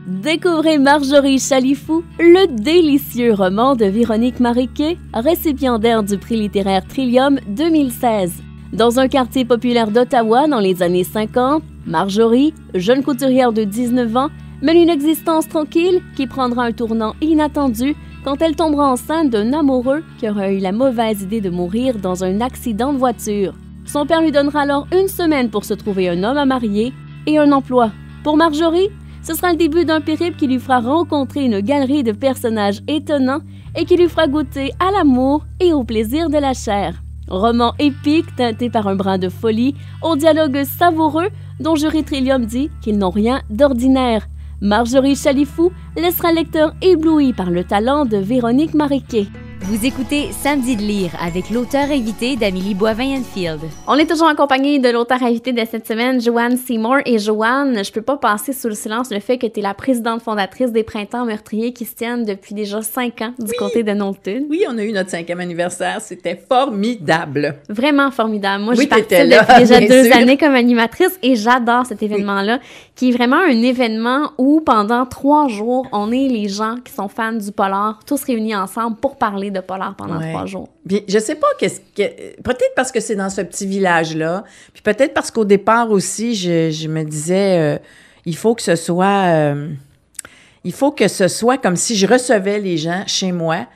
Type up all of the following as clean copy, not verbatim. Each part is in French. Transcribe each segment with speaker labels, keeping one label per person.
Speaker 1: Découvrez Marjorie Chalifou, le délicieux roman de Véronique Mariquet, récipiendaire du prix littéraire Trillium 2016. Dans un quartier populaire d'Ottawa dans les années 50, Marjorie, jeune couturière de 19 ans, mène une existence tranquille qui prendra un tournant inattendu quand elle tombera enceinte d'un amoureux qui aura eu la mauvaise idée de mourir dans un accident de voiture. Son père lui donnera alors 1 semaine pour se trouver un homme à marier et un emploi. Pour Marjorie, ce sera le début d'un périple qui lui fera rencontrer une galerie de personnages étonnants et qui lui fera goûter à l'amour et au plaisir de la chair. Roman épique teinté par un brin de folie, au dialogue savoureux dont Jury Trillium dit qu'ils n'ont rien d'ordinaire. Marjorie Chalifou laissera le lecteur ébloui par le talent de Véronique Mariquet.
Speaker 2: Vous écoutez Samedi de lire avec l'auteur invité d'Amélie Boivin-Enfield.
Speaker 1: On est toujours en compagnie de l'auteur invité de cette semaine, Joanne Seymour. Et Joanne, je peux pas passer sous le silence le fait que tu es la présidente fondatrice des Printemps meurtriers qui se tiennent depuis déjà 5 ans du côté de Knowlton.
Speaker 3: Oui, on a eu notre 5e anniversaire. C'était formidable.
Speaker 1: Vraiment formidable. Moi,
Speaker 3: oui,
Speaker 1: je participe depuis déjà 2 années comme animatrice et j'adore cet événement-là, qui est vraiment un événement où pendant 3 jours, on est les gens qui sont fans du polar, tous réunis ensemble pour parler de polar pendant 3 jours.
Speaker 3: Bien, je sais pas peut-être parce que c'est dans ce petit village-là, puis peut-être parce qu'au départ aussi, je me disais, il faut que ce soit comme si je recevais les gens chez moi.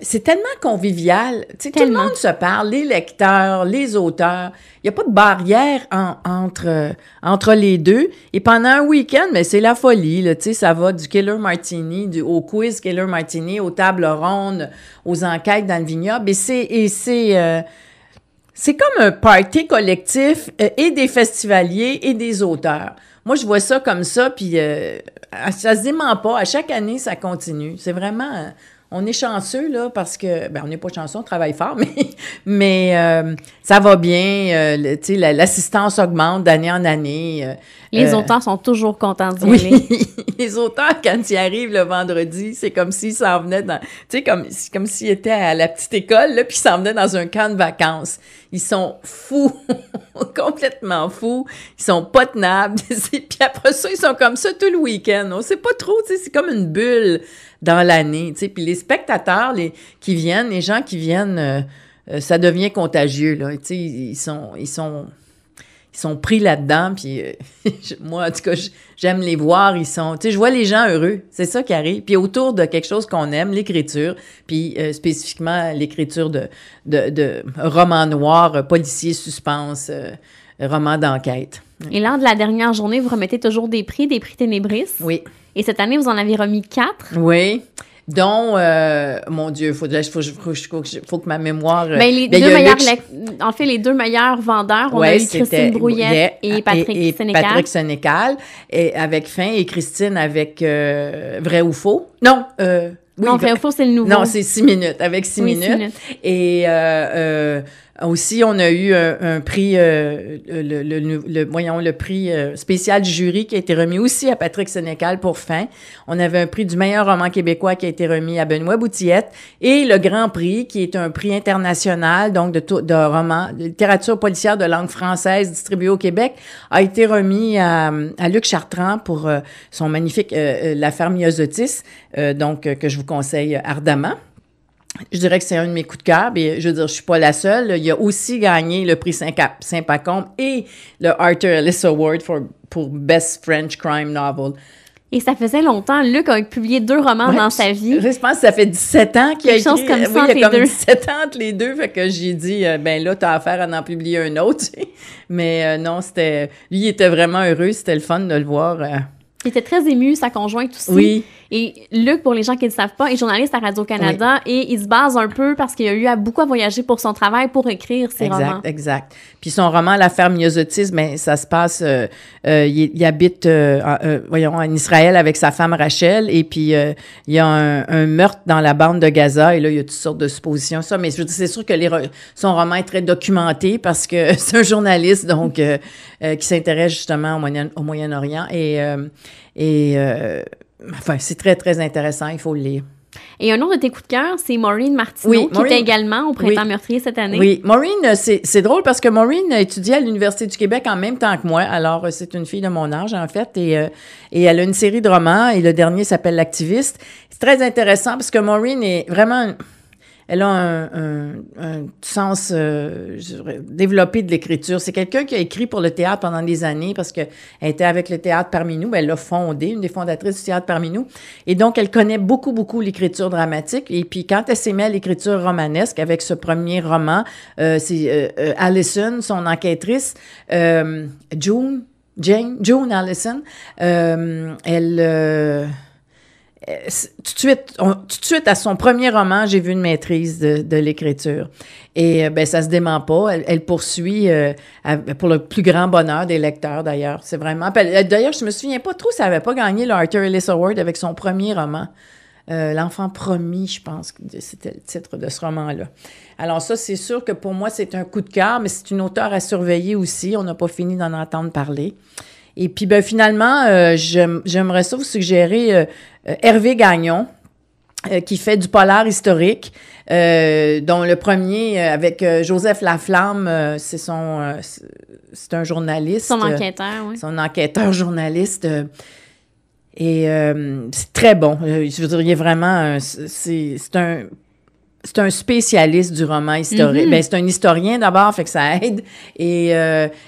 Speaker 3: C'est tellement convivial. Tu sais, tout le monde se parle, les lecteurs, les auteurs. Il n'y a pas de barrière entre les deux. Et pendant un week-end, mais c'est la folie. Là, tu sais, ça va du Killer Martini, au quiz Killer Martini, aux tables rondes, aux enquêtes dans le vignoble. Et c'est comme un party collectif et des festivaliers et des auteurs. Moi, je vois ça comme ça, puis ça se dément pas. À chaque année, ça continue. C'est vraiment... on est chanceux, là, parce que... on n'est pas chanceux, on travaille fort, mais ça va bien. Tu sais, l'assistance augmente d'année en année.
Speaker 1: Les auteurs sont toujours contents d'y aller.
Speaker 3: Oui, les auteurs, quand ils arrivent le vendredi, c'est comme s'ils s'en venaient dans... Tu sais, comme s'ils étaient à la petite école, là, puis ils s'en venaient dans un camp de vacances. Ils sont fous, complètement fous. Ils sont pas tenables. Puis après ça, ils sont comme ça tout le week-end. On sait pas trop, tu sais, c'est comme une bulle dans l'année, tu sais. Puis les spectateurs, les gens qui viennent, ça devient contagieux, là. Tu sais, ils sont pris là-dedans, puis moi, en tout cas, j'aime les voir, tu sais, je vois les gens heureux, c'est ça qui arrive, puis autour de quelque chose qu'on aime, l'écriture, puis spécifiquement l'écriture de romans noirs, policiers, suspense, romans d'enquête.
Speaker 1: Et lors de la dernière journée, vous remettez toujours des prix Ténébris.
Speaker 3: Oui.
Speaker 1: Et cette année, vous en avez remis 4.
Speaker 3: Oui. Dont, mon Dieu, faut que ma mémoire...
Speaker 1: les deux meilleurs vendeurs, on a eu Christine Brouillette et Patrick Sénécal.
Speaker 3: Patrick Sénécal, et avec Fin, et Christine avec Vrai ou Faux. Non, oui,
Speaker 1: non, Vrai ou Faux, c'est le nouveau.
Speaker 3: Non, c'est 6 minutes, avec 6 minutes. 6 minutes. Et aussi, on a eu un prix, le prix spécial du jury qui a été remis aussi à Patrick Sénécal pour Fin. On avait un prix du meilleur roman québécois qui a été remis à Benoît Boutillette. Et le Grand Prix, qui est un prix international, donc de roman, de littérature policière de langue française distribué au Québec, a été remis à Luc Chartrand pour son magnifique L'affaire Myosotis, donc que je vous conseille ardemment. Je dirais que c'est un de mes coups de cœur, mais je veux dire, je suis pas la seule. Il a aussi gagné le prix Saint-Pacôme et le Arthur Ellis Award pour Best French Crime Novel.
Speaker 1: Et ça faisait longtemps. Luc a publié 2 romans dans sa vie.
Speaker 3: Je pense que ça fait 17 ans qu'il a écrit.
Speaker 1: Quelque chose comme ça,
Speaker 3: il y a comme 17 ans entre les deux. Fait que j'ai dit, là, t'as affaire à en publier un autre. Mais non, lui, il était vraiment heureux. C'était le fun de le voir.
Speaker 1: Il était très ému, sa conjointe aussi.
Speaker 3: Oui.
Speaker 1: Et Luc, pour les gens qui ne le savent pas, est journaliste à Radio-Canada et il se base un peu parce qu'il a eu beaucoup à voyager pour son travail, pour écrire ses romans.
Speaker 3: Exact. Puis son roman, L'affaire Myosotis, ça se passe, il habite, en Israël avec sa femme Rachel et puis il y a un meurtre dans la bande de Gaza et là, il y a toutes sortes de suppositions. Mais je veux dire, c'est sûr que son roman est très documenté parce que c'est un journaliste, donc, qui s'intéresse justement au Moyen-Orient et c'est très, très intéressant. Il faut le lire.
Speaker 1: Et un autre de tes coups de cœur, c'est Maureen Martineau, qui était également au Printemps meurtrier cette année.
Speaker 3: Oui, Maureen, c'est drôle parce que Maureen a étudié à l'Université du Québec en même temps que moi. Alors, c'est une fille de mon âge, en fait, et elle a une série de romans, et le dernier s'appelle L'Activiste. C'est très intéressant parce que Maureen est vraiment... Elle a un sens développé de l'écriture. C'est quelqu'un qui a écrit pour le théâtre pendant des années parce qu'elle était avec le théâtre parmi nous. Elle l'a fondé, une des fondatrices du théâtre parmi nous. Et donc, elle connaît beaucoup, beaucoup l'écriture dramatique. Et puis, quand elle s'est mise à l'écriture romanesque avec ce premier roman, c'est Allison, son enquêtrice, June Allison, tout de suite, à son premier roman, j'ai vu une maîtrise de l'écriture. Et ça se dément pas. Elle poursuit pour le plus grand bonheur des lecteurs, d'ailleurs. C'est vraiment... D'ailleurs, je me souviens pas trop si elle n'avait pas gagné le Arthur Ellis Award avec son premier roman. L'enfant promis, je pense que c'était le titre de ce roman-là. Alors ça, c'est sûr que pour moi, c'est un coup de cœur, mais c'est une auteure à surveiller aussi. On n'a pas fini d'en entendre parler. Et puis, finalement, j'aimerais ça vous suggérer Hervé Gagnon, qui fait du polar historique, dont le premier avec Joseph Laflamme, c'est un journaliste.
Speaker 1: Son enquêteur, oui.
Speaker 3: Son enquêteur journaliste. Et c'est très bon. Je veux dire, il est vraiment... C'est un spécialiste du roman historique. Mm-hmm. C'est un historien d'abord, fait que ça aide. Et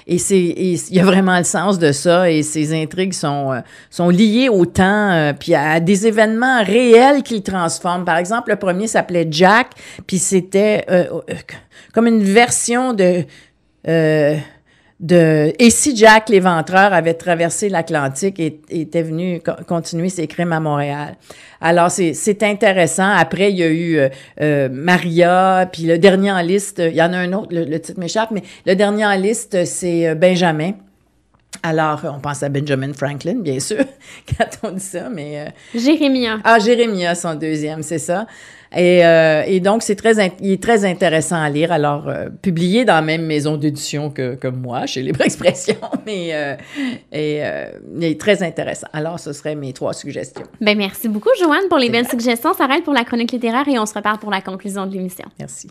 Speaker 3: il y a vraiment le sens de ça. Et ses intrigues sont liées au temps, puis à des événements réels qu'il transforme. Par exemple, le premier s'appelait Jack, puis c'était comme une version de et si Jack l'Éventreur avait traversé l'Atlantique et était venu continuer ses crimes à Montréal. Alors, c'est intéressant. Après, il y a eu Maria, puis le dernier en liste, il y en a un autre, le titre m'échappe, mais le dernier en liste, c'est Benjamin. Alors, on pense à Benjamin Franklin, bien sûr, quand on dit ça, mais...
Speaker 1: Jérémia.
Speaker 3: Ah, Jérémia, son deuxième, c'est ça. Et donc, il est très intéressant à lire. Alors, publié dans la même maison d'édition que moi, chez Libre Expression, mais il est très intéressant. Alors, ce seraient mes 3 suggestions.
Speaker 1: Merci beaucoup, Joanne, pour les belles suggestions. Ça arrête pour la chronique littéraire et on se reparle pour la conclusion de l'émission.
Speaker 3: Merci.